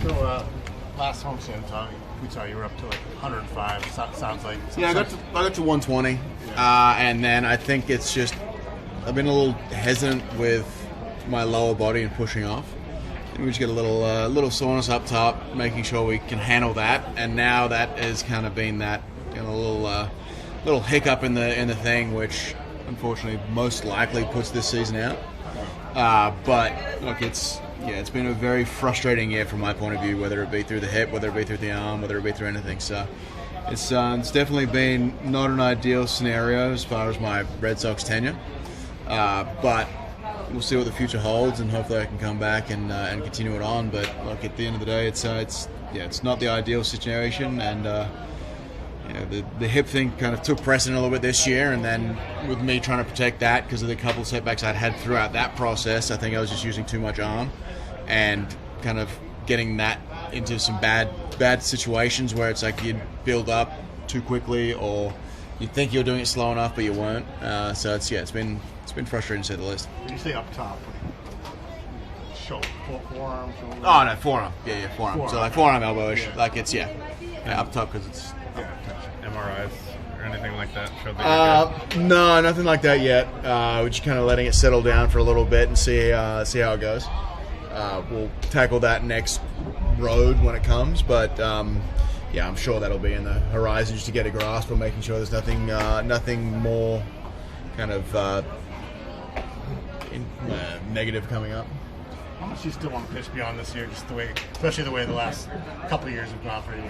So last home stand we saw you were up to like 105. Sounds like I got to 120, and then I think it's just I've been a little hesitant with my lower body and pushing off. We just get a little soreness up top, making sure we can handle that. And now that has kind of been that little hiccup in the thing, which unfortunately most likely puts this season out. But look, it's been a very frustrating year from my point of view, whether it be through the hip, whether it be through the arm, whether it be through anything. So it's definitely been not an ideal scenario as far as my Red Sox tenure. But we'll see what the future holds, and hopefully I can come back and continue it on. But look, at the end of the day, it's not the ideal situation, and the hip thing kind of took precedent a little bit this year, and then with me trying to protect that because of the couple setbacks I'd had throughout that process, I think I was just using too much arm and kind of getting that into some bad situations where it's like you'd build up too quickly, or you think you're doing it slow enough but you weren't. So it's been frustrating to say the least. When you say up top, forearm, shoulder? Oh no, forearm. Yeah, forearm. So like forearm, elbow-ish. Yeah. Like it's up top because it's. MRIs or anything like that? No, nothing like that yet. We're just kind of letting it settle down for a little bit and see how it goes. We'll tackle that next road when it comes, but I'm sure that'll be in the horizon just to get a grasp of making sure there's nothing more kind of negative coming up. How much do you still want to pitch beyond this year, especially the way the last couple of years have gone for you?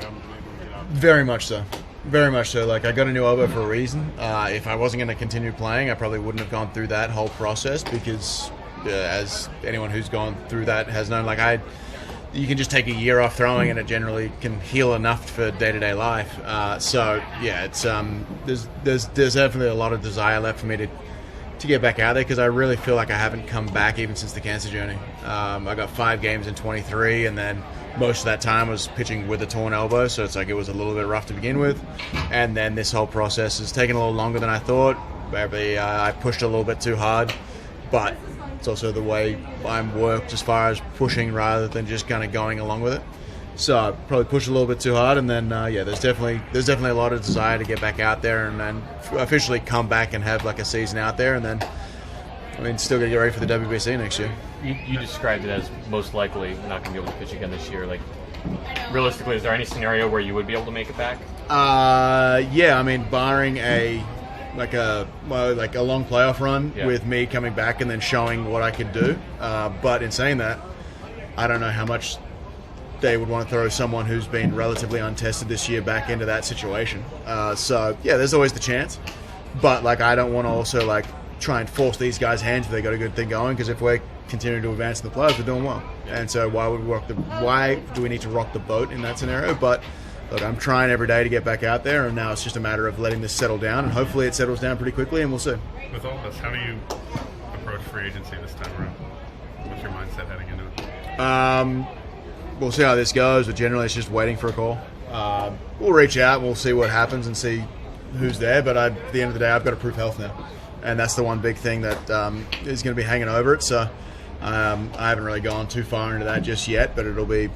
Very much so. Very much so. Like, I got a new elbow for a reason. If I wasn't going to continue playing, I probably wouldn't have gone through that whole process because, as anyone who's gone through that has known, you can just take a year off throwing and it generally can heal enough for day-to-day life. It's there's definitely a lot of desire left for me to get back out there because I really feel like I haven't come back even since the cancer journey. I got 5 games in 23, and then most of that time was pitching with a torn elbow, so it's like it was a little bit rough to begin with. And then this whole process has taken a little longer than I thought. Maybe I pushed a little bit too hard, but it's also the way I'm worked as far as pushing rather than just kind of going along with it. So I probably pushed a little bit too hard, and then there's definitely a lot of desire to get back out there and then officially come back and have like a season out there, and then still got to get ready for the WBC next year. You described it as most likely not going to be able to pitch again this year. Like, realistically, is there any scenario where you would be able to make it back? Barring a long playoff run with me coming back and then showing what I could do. But in saying that, I don't know how much they would want to throw someone who's been relatively untested this year back into that situation. There's always the chance. But I don't want to also try and force these guys' hands if they got a good thing going, because if we're continuing to advance in the playoffs, we're doing well. And so why do we need to rock the boat in that scenario? But look, I'm trying every day to get back out there, and now it's just a matter of letting this settle down, and hopefully it settles down pretty quickly, and we'll see. With all this, how do you approach free agency this time around? What's your mindset heading into it? We'll see how this goes, but generally it's just waiting for a call. We'll reach out, we'll see what happens and see who's there, but at the end of the day, I've got to prove health now. And that's the one big thing that is going to be hanging over it. So I haven't really gone too far into that just yet, but it'll be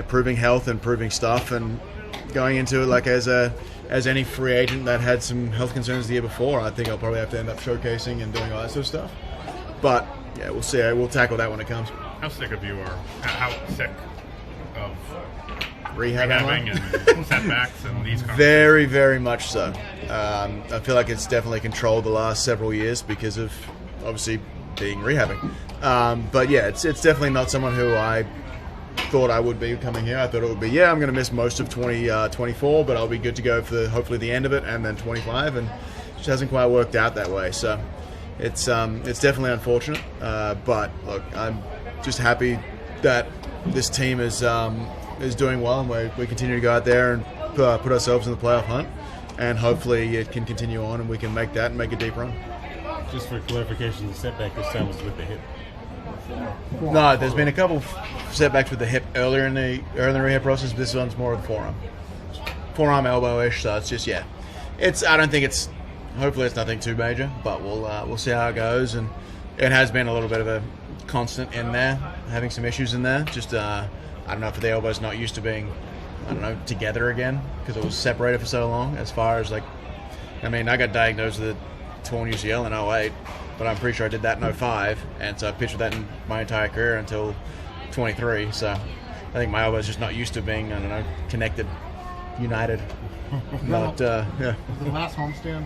proving health and proving stuff and going into it as any free agent that had some health concerns the year before. I think I'll probably have to end up showcasing and doing all that sort of stuff. But we'll see. We'll tackle that when it comes. How sick of you are? How sick of rehabbing and setbacks and these kinds very, very much so. I feel like it's definitely controlled the last several years because of obviously being rehabbing. But it's definitely not someone who I thought I would be coming here. I thought it would be, I'm going to miss most of 2024, but I'll be good to go for hopefully the end of it and then 25, and it just hasn't quite worked out that way. So it's definitely unfortunate. But look, I'm just happy that this team is doing well, and we continue to go out there and put ourselves in the playoff hunt, and hopefully it can continue on and we can make that and make a deep run. Just for clarification, the setback this time was with the hip. No, there's been a couple setbacks with the hip earlier in the rehab process. This one's more of the forearm elbow-ish. So it's just I don't think it's. Hopefully it's nothing too major, but we'll see how it goes. And it has been a little bit of a constant in there, having some issues in there. Just I don't know if the elbow's not used to being, I don't know, together again because it was separated for so long. As far as like, I mean, I got diagnosed with a torn UCL in 08, but I'm pretty sure I did that in 05, and so I pitched with that in my entire career until 23. So I think my elbow's just not used to being, I don't know, connected, united. But yeah. Was the last homestand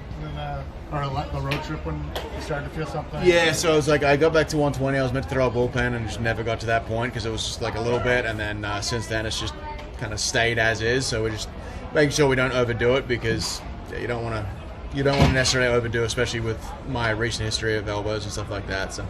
or the road trip when you started to feel something? Yeah, so it was like I got back to 120. I was meant to throw a bullpen and just never got to that point because it was just like a little bit, and then since then it's just kind of stayed as is. So we're just making sure we don't overdo it because you don't want to necessarily overdo, especially with my recent history of elbows and stuff like that. So.